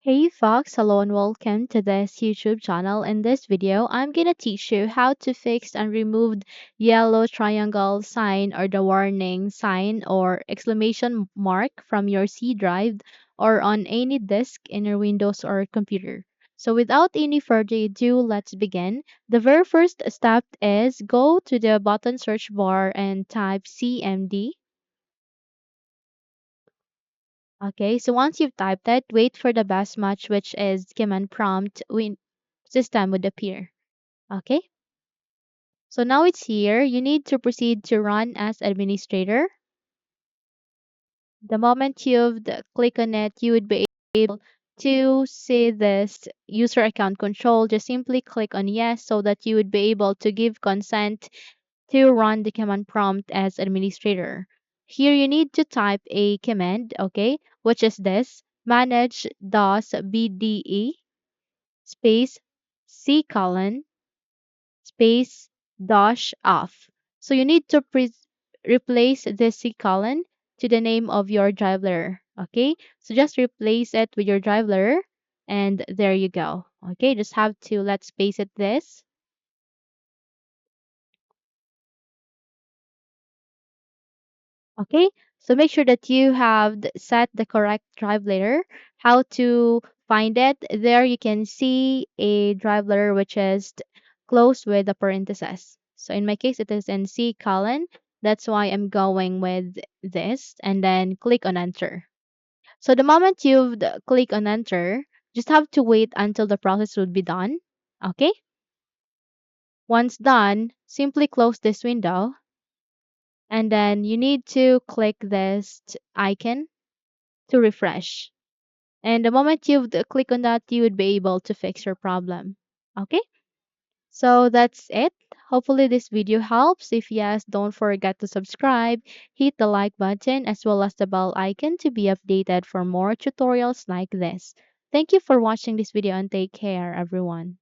Hey Fox, hello and welcome to this YouTube channel. In this video, I'm gonna teach you how to fix and remove yellow triangle sign or the warning sign or exclamation mark from your C drive or on any disk in your Windows or computer. So without any further ado, let's begin. The very first step is go to the button search bar and type CMD. Okay, so once you've typed it, wait for the best match, which is command prompt system would appear. Okay, so now it's here. You need to proceed to run as administrator. The moment click on it, you would be able to see this user account control. Just simply click on yes so that you would be able to give consent to run the command prompt as administrator. Here you need to type a command, okay, which is this manage DOS BDE space C colon space dash off. So you need to replace the C colon to the name of your driver. Okay, so just replace it with your driver, and there you go. Okay, just have to let's paste it this. Okay, so make sure that you have set the correct drive letter. How to find it? There you can see a drive letter which is closed with a parenthesis. So in my case, it is in C colon. That's why I'm going with this and then click on enter. So the moment you've click on enter, just have to wait until the process would be done. Okay. Once done, simply close this window and then you need to click this icon to refresh. And the moment you click on that, you would be able to fix your problem. Okay, so that's it. Hopefully this video helps. If yes, don't forget to subscribe, hit the like button as well as the bell icon to be updated for more tutorials like this. Thank you for watching this video and take care everyone.